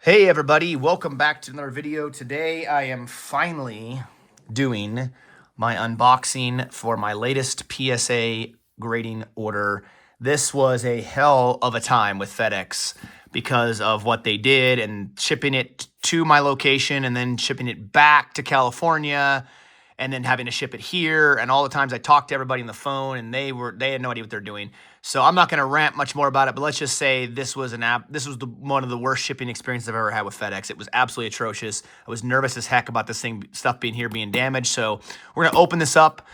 Hey everybody, welcome back to another video. Today I am finally doing my unboxing for my latest PSA grading order. This was a hell of a time with FedEx because of what they did and shipping it to my location and then shipping it back to California and then having to ship it here, and all the times I talked to everybody on the phone and they had no idea what they're doing. So I'm not going to rant much more about it, but let's just say this was one of the worst shipping experiences I've ever had with FedEx. It was absolutely atrocious. I was nervous as heck about this stuff being damaged. So we're going to open this up.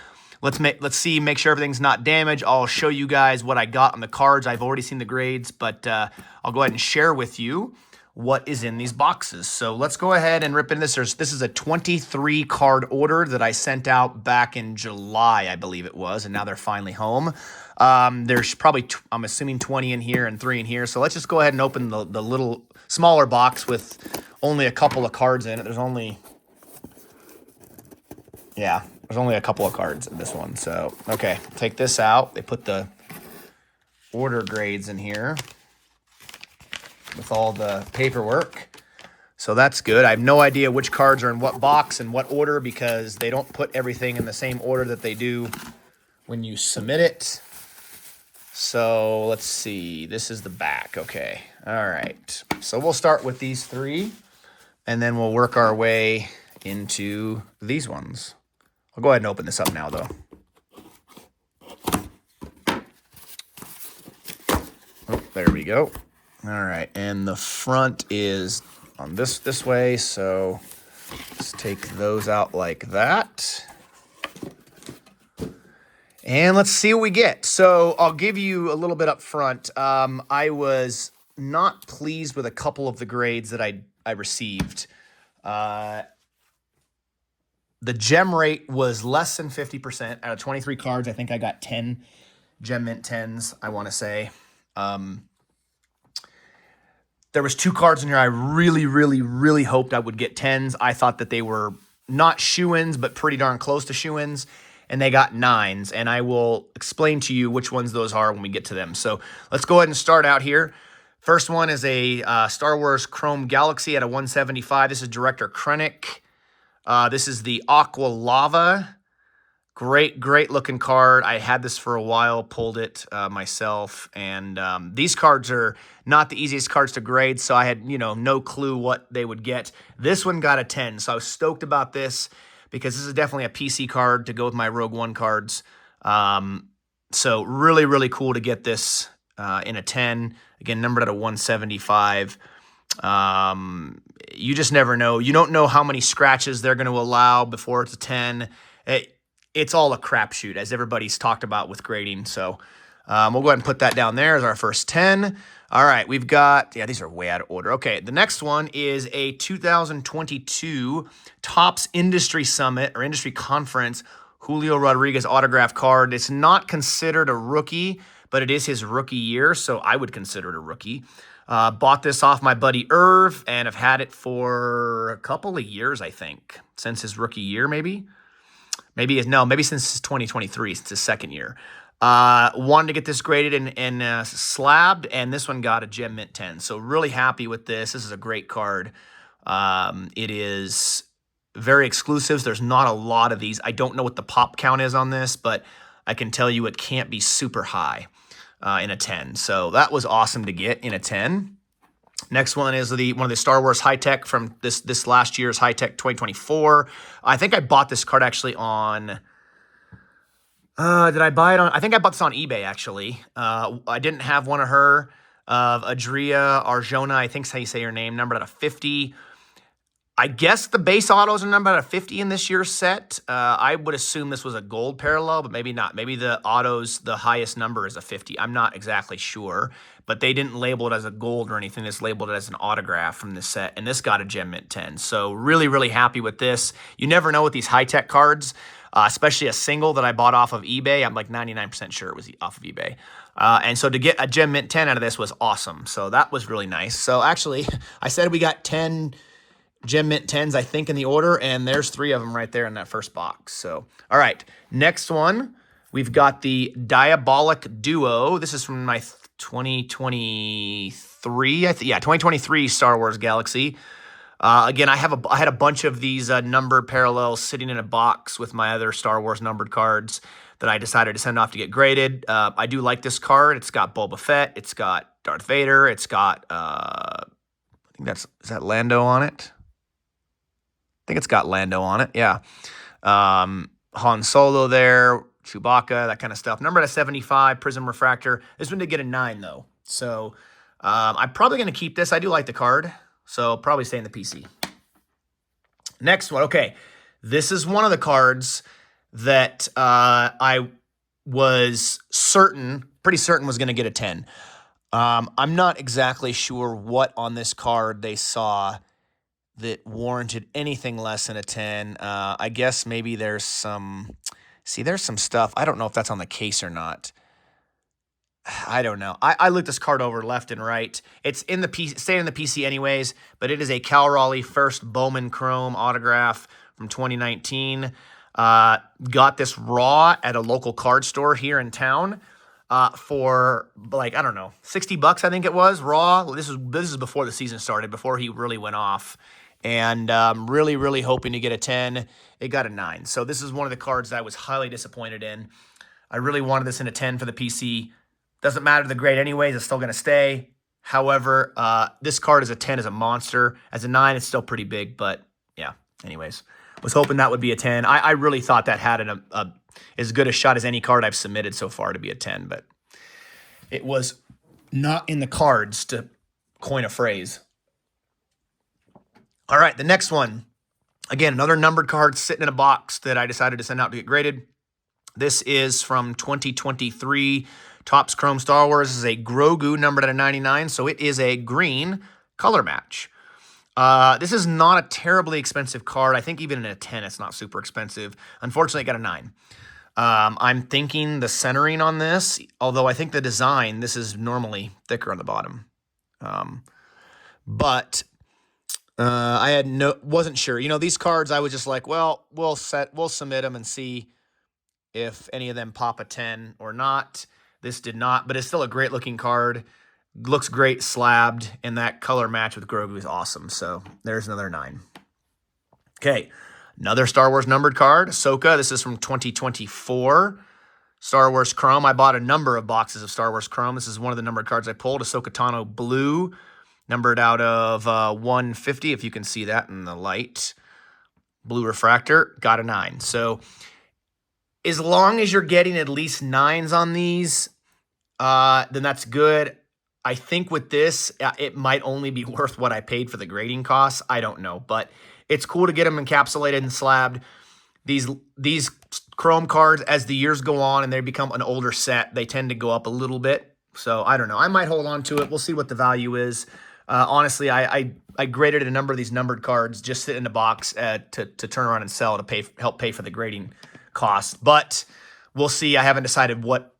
Let's make sure everything's not damaged. I'll show you guys what I got on the cards. I've already seen the grades, but I'll go ahead and share with you what is in these boxes. So let's go ahead and rip into this. This is a 23 card order that I sent out back in July, I believe it was, and now they're finally home. There's probably, I'm assuming 20 in here and 3 in here. So let's just go ahead and open the little smaller box with only a couple of cards in it. There's only a couple of cards in this one. So, okay, take this out. They put the order grades in here with all the paperwork. So that's good. I have no idea which cards are in what box and what order because they don't put everything in the same order that they do when you submit it. So let's see. This is the back. Okay. All right. So we'll start with these 3 and then we'll work our way into these ones. I'll go ahead and open this up now though. Oh, there we go. All right, and the front is on this way, so let's take those out like that. And let's see what we get. So I'll give you a little bit up front. I was not pleased with a couple of the grades that I received. The gem rate was less than 50%. Out of 23 cards, I think I got 10 Gem Mint 10s, I want to say. There was 2 cards in here I really hoped I would get 10s. I thought that they were not shoo-ins, but pretty darn close to shoo-ins, and they got 9s, and I will explain to you which ones those are when we get to them. So let's go ahead and start out here. First one is a Star Wars Chrome Galaxy at a 175. This is Director Krennic. This is the Aqua Lava. Great looking card. I had this for a while, pulled it myself, and these cards are not the easiest cards to grade, so I had, no clue what they would get. This one got a 10, so I was stoked about this because this is definitely a PC card to go with my Rogue One cards. So really cool to get this in a 10. Again, numbered at a 175. You just never know. You don't know how many scratches they're going to allow before it's a 10. It's all a crapshoot, as everybody's talked about with grading. So we'll go ahead and put that down there as our first 10. All right, we've got, these are way out of order. Okay, the next one is a 2022 Topps Industry Summit or Industry Conference Julio Rodriguez autograph card. It's not considered a rookie, but it is his rookie year, so I would consider it a rookie. Bought this off my buddy Irv and have had it for a couple of years, I think, since his rookie year maybe. Maybe since 2023, it's his second year. Wanted to get this graded and slabbed, and this one got a Gem Mint 10. So really happy with this. This is a great card. It is very exclusive. There's not a lot of these. I don't know what the pop count is on this, but I can tell you it can't be super high in a 10. So that was awesome to get in a 10. Next one is one of the Star Wars high-tech from this last year's high-tech 2024. I think I bought this card actually on... did I buy it on... I think I bought this on eBay, actually. I didn't have one of her, of Adria Arjona, I think is how you say her name, numbered at a 50. I guess the base autos are numbered at a 50 in this year's set. I would assume this was a gold parallel, but maybe not. Maybe the autos, the highest number is a 50. I'm not exactly sure, but they didn't label it as a gold or anything. They just labeled it as an autograph from this set, and this got a Gem Mint 10. So really happy with this. You never know with these high-tech cards, especially a single that I bought off of eBay. I'm like 99% sure it was off of eBay. And so to get a Gem Mint 10 out of this was awesome. So that was really nice. So actually, I said we got 10 Gem Mint 10s, I think, in the order, and there's 3 of them right there in that first box. So, all right, next one, we've got the Diabolic Duo. This is from my 2023 2023. 2023 Star Wars Galaxy. Again, I had a bunch of these numbered parallels sitting in a box with my other Star Wars numbered cards that I decided to send off to get graded. I do like this card. It's got Boba Fett. It's got Darth Vader. It's got, I think is that Lando on it? I think it's got Lando on it. Yeah. Han Solo there, Chewbacca, that kind of stuff. Numbered at 75, Prism Refractor. This one did get a 9, though. So I'm probably going to keep this. I do like the card. So probably stay in the PC. Next one. Okay. This is one of the cards that I was pretty certain was going to get a 10. I'm not exactly sure what on this card they saw that warranted anything less than a 10. I guess maybe there's some stuff. I don't know if that's on the case or not. I don't know. I looked this card over left and right. It's in the PC, staying in the PC anyways, but it is a Cal Raleigh first Bowman Chrome autograph from 2019. Got this raw at a local card store here in town for like, I don't know, $60 I think it was raw. This is before the season started, before he really went off. And really, really hoping to get a 10. It got a 9. So this is one of the cards that I was highly disappointed in. I really wanted this in a 10 for the PC. Doesn't matter the grade anyways. It's still going to stay. However, this card as a 10 is a monster. As a 9, it's still pretty big. But yeah, anyways. Was hoping that would be a 10. I really thought that had as good a shot as any card I've submitted so far to be a 10. But it was not in the cards, to coin a phrase. All right, the next one. Again, another numbered card sitting in a box that I decided to send out to get graded. This is from 2023 Topps Chrome Star Wars. This is a Grogu numbered at a 99, so it is a green color match. This is not a terribly expensive card. I think even in a 10, it's not super expensive. Unfortunately, it got a 9. I'm thinking the centering on this, although I think the design, this is normally thicker on the bottom. But I wasn't sure. You know, these cards, I was just like, well, we'll submit them and see if any of them pop a 10 or not. This did not, but it's still a great looking card. Looks great slabbed, and that color match with Grogu is awesome. So there's another 9. Okay, another Star Wars numbered card, Ahsoka. This is from 2024 Star Wars Chrome. I bought a number of boxes of Star Wars Chrome. This is one of the numbered cards I pulled, Ahsoka Tano Blue, numbered out of 150, if you can see that in the light. Blue refractor, got a 9. So as long as you're getting at least 9s on these, then that's good. I think with this, it might only be worth what I paid for the grading costs. I don't know, but it's cool to get them encapsulated and slabbed. These Chrome cards, as the years go on and they become an older set, they tend to go up a little bit. So I don't know. I might hold on to it. We'll see what the value is. Honestly, I graded a number of these numbered cards, just sit in a box to turn around and sell to help pay for the grading costs. But we'll see. I haven't decided what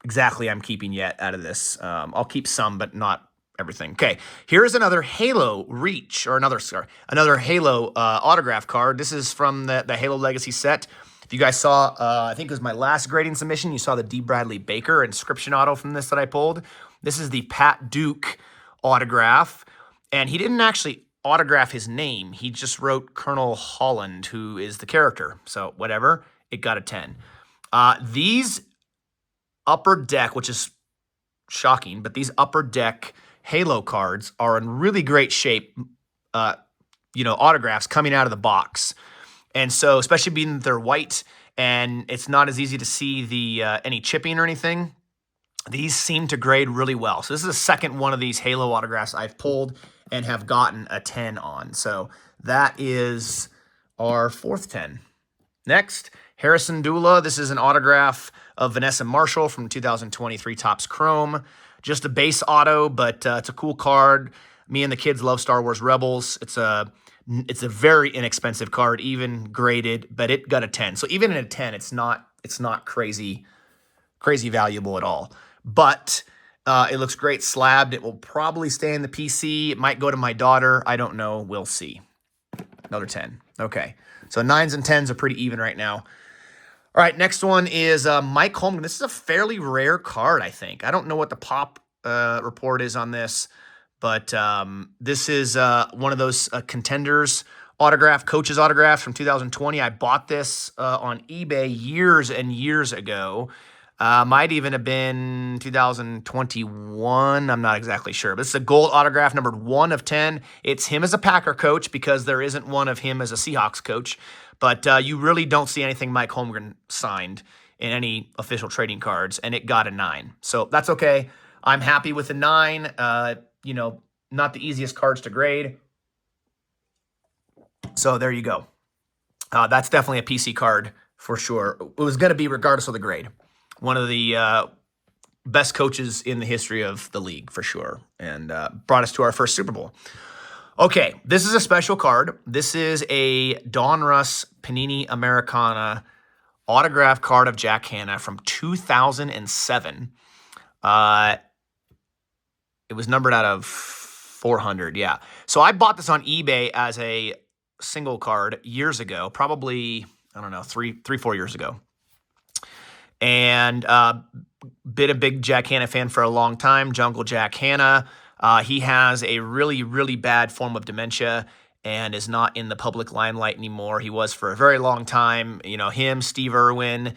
exactly I'm keeping yet out of this. I'll keep some, but not everything. Okay, here's another Halo Reach, or another Halo autograph card. This is from the Halo Legacy set. If you guys saw, I think it was my last grading submission, you saw the D. Bradley Baker inscription auto from this that I pulled. This is the Pat Duke autograph, and he didn't actually autograph his name. He just wrote Colonel Holland, who is the character. So whatever, it got a 10. These Upper Deck, which is shocking, but these Upper Deck Halo cards are in really great shape, autographs coming out of the box. And so, especially being that they're white and it's not as easy to see the any chipping or anything, these seem to grade really well. So this is the second one of these Halo autographs I've pulled and have gotten a 10 on. So that is our fourth 10. Next, Harrison Dula. This is an autograph of Vanessa Marshall from 2023 Topps Chrome. Just a base auto, but it's a cool card. Me and the kids love Star Wars Rebels. It's a very inexpensive card, even graded, but it got a 10. So even in a 10, it's not crazy valuable at all. But it looks great slabbed. It will probably stay in the PC. It might go to my daughter. I don't know. We'll see. Another 10. Okay. So 9s and 10s are pretty even right now. All right, next one is Mike Holmgren. This is a fairly rare card, I think. I don't know what the pop report is on this, But this is one of those contenders autograph, coaches autographs from 2020. I bought this on eBay years and years ago. Might even have been 2021. I'm not exactly sure. But this is a gold autograph, numbered 1 of 10. It's him as a Packer coach because there isn't one of him as a Seahawks coach. But you really don't see anything Mike Holmgren signed in any official trading cards, and it got a 9. So that's okay. I'm happy with a 9. Not the easiest cards to grade. So there you go. That's definitely a PC card for sure. It was going to be regardless of the grade. One of the best coaches in the history of the league for sure, and brought us to our first Super Bowl. Okay, this is a special card. This is a Donruss Panini Americana autograph card of Jack Hanna from 2007. It was numbered out of 400, yeah. So I bought this on eBay as a single card years ago, probably, I don't know, 4 years ago. And been a big Jack Hanna fan for a long time, Jungle Jack Hanna. He has a really, really bad form of dementia and is not in the public limelight anymore. He was for a very long time. Him, Steve Irwin,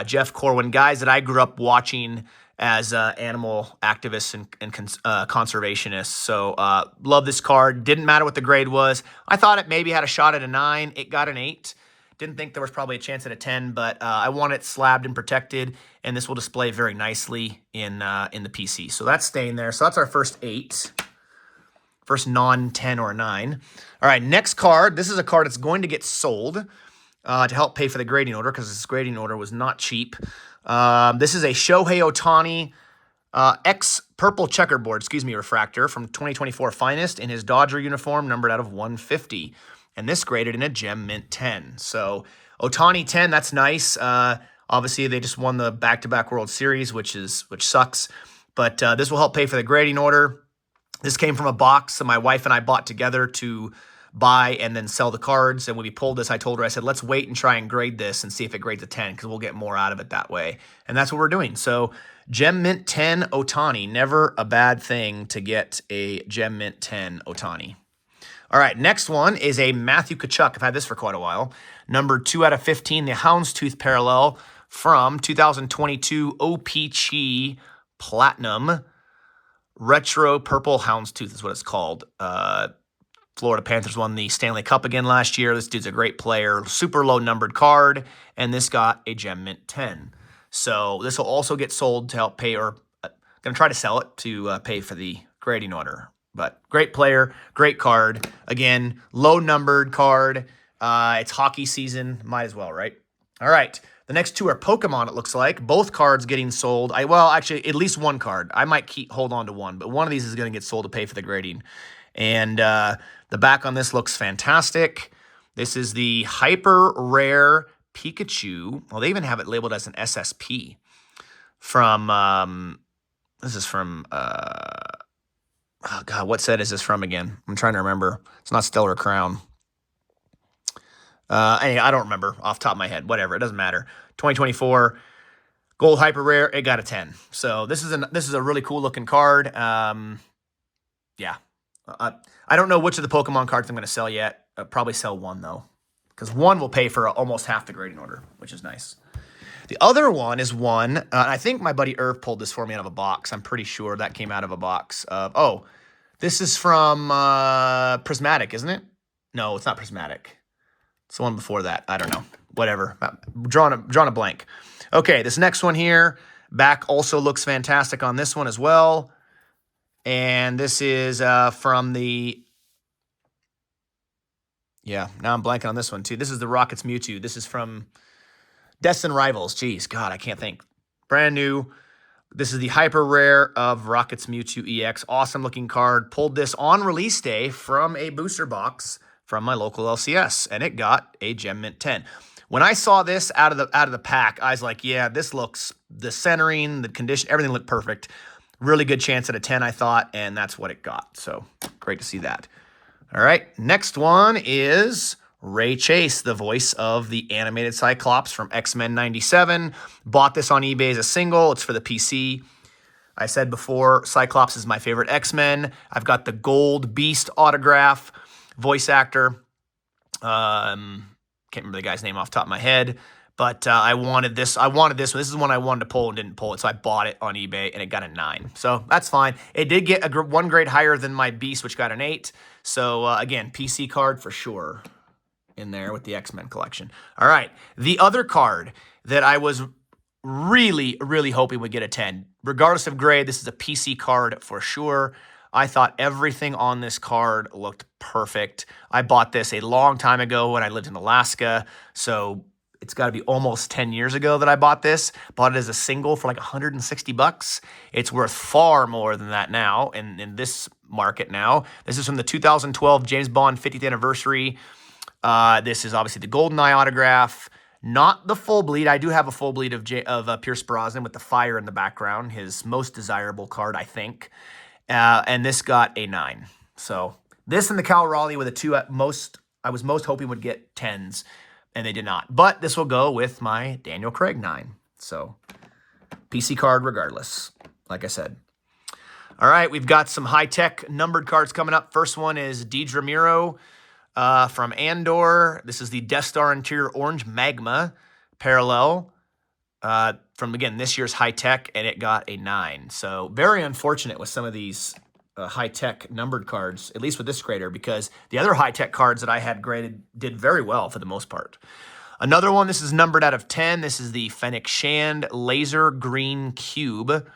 Jeff Corwin, guys that I grew up watching as animal activists and conservationists. So love this card. Didn't matter what the grade was. I thought it maybe had a shot at a 9. It got an 8. Didn't think there was probably a chance at a 10, but I want it slabbed and protected, and this will display very nicely in the PC. So that's staying there. So that's our first 8. First non-10 or 9. All right, next card. This is a card that's going to get sold to help pay for the grading order because this grading order was not cheap. This is a Shohei Ohtani purple checkerboard, refractor from 2024 Finest in his Dodger uniform, numbered out of 150. And this graded in a Gem Mint 10. So Ohtani 10, that's nice. Obviously, they just won the back-to-back World Series, which sucks. But this will help pay for the grading order. This came from a box that my wife and I bought together to buy and then sell the cards. And when we pulled this, I told her, I said, let's wait and try and grade this and see if it grades a 10 because we'll get more out of it that way. And that's what we're doing. So Gem Mint 10 Ohtani, never a bad thing to get a Gem Mint 10 Ohtani. All right, next one is a Matthew Tkachuk. I've had this for quite a while. Number 2 out of 15, the Houndstooth parallel from 2022 OPC Platinum. Retro Purple Houndstooth is what it's called. Florida Panthers won the Stanley Cup again last year. This dude's a great player. Super low numbered card, and this got a Gem Mint 10. So this will also get sold to help pay, or going to try to sell it to pay for the grading order. But great player, great card. Again, low numbered card. It's hockey season. Might as well, right? All right. The next 2 are Pokemon, it looks like. Both cards getting sold. Actually, at least one card. I might hold on to one, but one of these is going to get sold to pay for the grading. And the back on this looks fantastic. This is the Hyper Rare Pikachu. Well, they even have it labeled as an SSP. This is from... oh, God, what set is this from again? I'm trying to remember. It's not Stellar Crown. Anyway, I don't remember off the top of my head. Whatever, it doesn't matter. 2024 Gold Hyper Rare, it got a 10. So this is a really cool looking card. Yeah. I don't know which of the Pokemon cards I'm going to sell yet. I'll probably sell one, though, because one will pay for almost half the grading order, which is nice. The other one is one, I think my buddy Irv pulled this for me out of a box. I'm pretty sure that came out of a box. This is from Prismatic, isn't it? No, it's not Prismatic. It's the one before that. I don't know. Whatever. Drawing a blank. Okay, this next one here, back also looks fantastic on this one as well. And this is from the... Yeah, now I'm blanking on this one, too. This is the Rockets Mewtwo. This is from Destin Rivals. Jeez, God, I can't think. Brand new. This is the Hyper Rare of Rockets Mewtwo EX. Awesome looking card. Pulled this on release day from a booster box from my local LCS, and it got a Gem Mint 10. When I saw this out of the pack, I was like, yeah, this looks, the centering, the condition, everything looked perfect. Really good chance at a 10, I thought, and that's what it got. So great to see that. All right, next one is Ray Chase, the voice of the animated Cyclops from X-Men 97. Bought this on eBay as a single. It's for the PC. I said before, Cyclops is my favorite X-Men. I've got the Gold Beast autograph, voice actor. Can't remember the guy's name off the top of my head, but I wanted this. I wanted this one. This is the one I wanted to pull and didn't pull it, so I bought it on eBay, and it got a 9. So that's fine. It did get one grade higher than my Beast, which got an 8. So again, PC card for sure in there with the X-Men collection. All right, the other card that I was really, really hoping would get a 10. Regardless of grade, this is a PC card for sure. I thought everything on this card looked perfect. I bought this a long time ago when I lived in Alaska, so it's got to be almost 10 years ago that I bought this. Bought it as a single for like 160 bucks. It's worth far more than that now in this market now. This is from the 2012 James Bond 50th anniversary. This is obviously the GoldenEye autograph. Not the full bleed. I do have a full bleed of Pierce Brosnan with the fire in the background. His most desirable card, I think. And this got a 9. So this and the Cal Raleigh were the two I was most hoping would get 10s, and they did not. But this will go with my Daniel Craig 9. So PC card regardless, like I said. All right, we've got some high-tech numbered cards coming up. First one is Deidre Miro. From Andor. This is the Death Star Interior Orange Magma parallel from, again, this year's high-tech, and it got a 9. So very unfortunate with some of these high-tech numbered cards, at least with this grader, because the other high-tech cards that I had graded did very well for the most part. Another one, this is numbered out of 10. This is the Fennec Shand Laser Green Cube.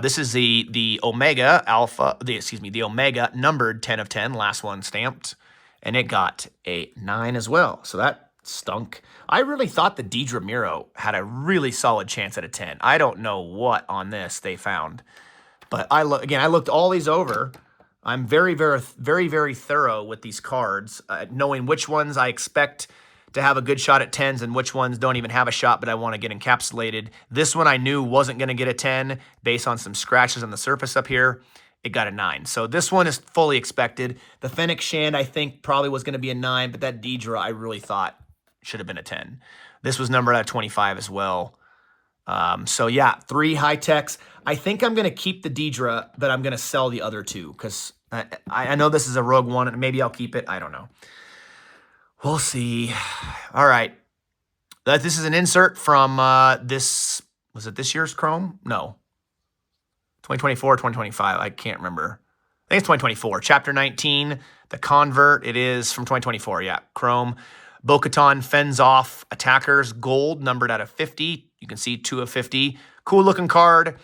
This is the Omega Alpha, the Omega numbered 10 of 10, last one stamped. And it got a 9 as well. So that stunk. I really thought the Deidre Miro had a really solid chance at a 10. I don't know what on this they found. But I looked all these over. I'm very, very, very, very thorough with these cards, knowing which ones I expect to have a good shot at 10s and which ones don't even have a shot, but I want to get encapsulated. This one I knew wasn't going to get a 10 based on some scratches on the surface up here. It got a 9. So this one is fully expected. The Fennec Shand, I think, probably was going to be a 9, but that Deidre, I really thought should have been a 10. This was numbered out of 25 as well. So, yeah, 3 high-techs. I think I'm going to keep the Deidre, but I'm going to sell the other 2 because I know this is a Rogue One, and maybe I'll keep it. I don't know. We'll see. All right. This is an insert from this. Was it this year's Chrome? No. 2024, 2025, I can't remember. I think it's 2024. Chapter 19, The Convert. It is from 2024, yeah. Chrome. Bo-Katan fends off attackers. Gold, numbered out of 50. You can see 2 of 50. Cool looking card.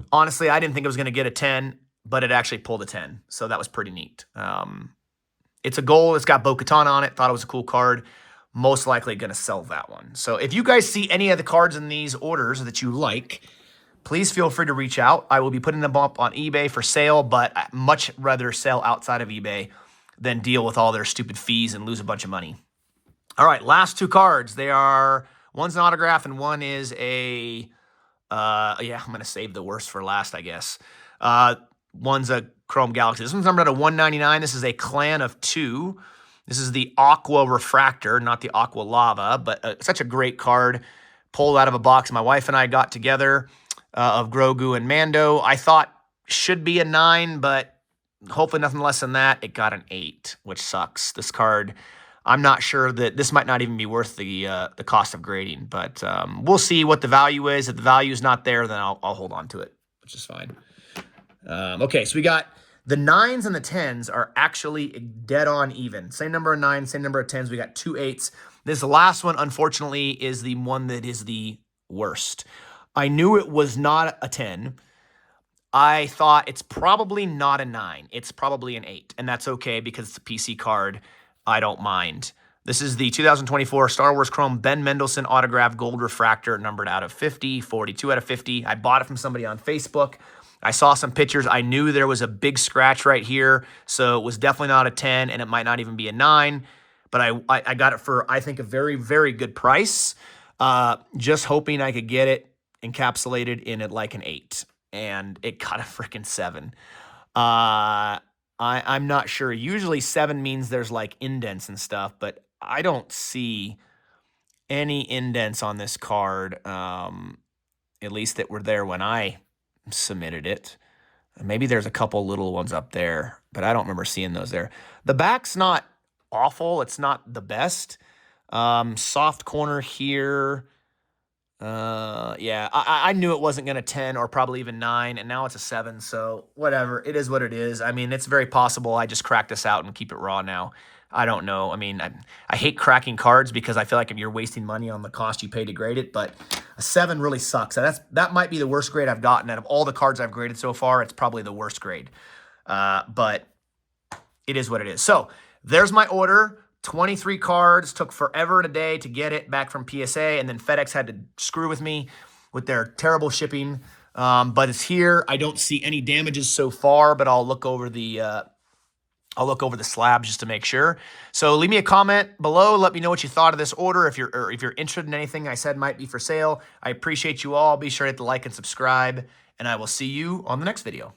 Honestly, I didn't think it was going to get a 10, but it actually pulled a 10. So that was pretty neat. It's a gold. It's got Bo-Katan on it. Thought it was a cool card. Most likely going to sell that one. So if you guys see any of the cards in these orders that you like, please feel free to reach out. I will be putting them up on eBay for sale, but I'd much rather sell outside of eBay than deal with all their stupid fees and lose a bunch of money. All right, last 2 cards. They are, one's an autograph and one is a, I'm going to save the worst for last, I guess. One's a Chrome Galaxy. This one's numbered out of 199. This is a Clan of 2. This is the Aqua Refractor, not the Aqua Lava, but such a great card. Pulled out of a box my wife and I got together. Of Grogu and Mando. I thought should be a 9, but hopefully nothing less than that. It got an 8, which sucks. This card, I'm not sure that this might not even be worth the cost of grading, but we'll see what the value is. If the value is not there, then I'll hold on to it, which is fine. Okay, so we got the 9s and the 10s are actually dead on even. Same number of 9s, same number of 10s. We got 2 8s. This last one, unfortunately, is the one that is the worst. I knew it was not a 10. I thought it's probably not a 9. It's probably an 8, and that's okay because it's a PC card. I don't mind. This is the 2024 Star Wars Chrome Ben Mendelsohn autographed gold refractor, numbered out of 50, 42 out of 50. I bought it from somebody on Facebook. I saw some pictures. I knew there was a big scratch right here, so it was definitely not a 10, and it might not even be a 9. But I got it for, I think, a very, very good price. Just hoping I could get it encapsulated in it like an 8, and it got a freaking 7. I'm not sure. Usually 7 means there's like indents and stuff, but I don't see any indents on this card, at least that were there when I submitted it. Maybe there's a couple little ones up there, but I don't remember seeing those there. The back's not awful. It's not the best. Soft corner here. Yeah, I knew it wasn't going to 10 or probably even 9, and now it's a 7, so whatever. It is what it is. I mean, it's very possible I just crack this out and keep it raw now. I don't know. I mean, I hate cracking cards because I feel like you're wasting money on the cost you pay to grade it, but a 7 really sucks. That might be the worst grade I've gotten. Out of all the cards I've graded so far, it's probably the worst grade. But it is what it is. So there's my order. 23 cards, took forever and a day to get it back from PSA, and then FedEx had to screw with me with their terrible shipping. But it's here. I don't see any damages so far, but I'll look over the slabs just to make sure. So leave me a comment below. Let me know what you thought of this order. If you're interested in anything I said might be for sale, I appreciate you all. Be sure to hit the like and subscribe, and I will see you on the next video.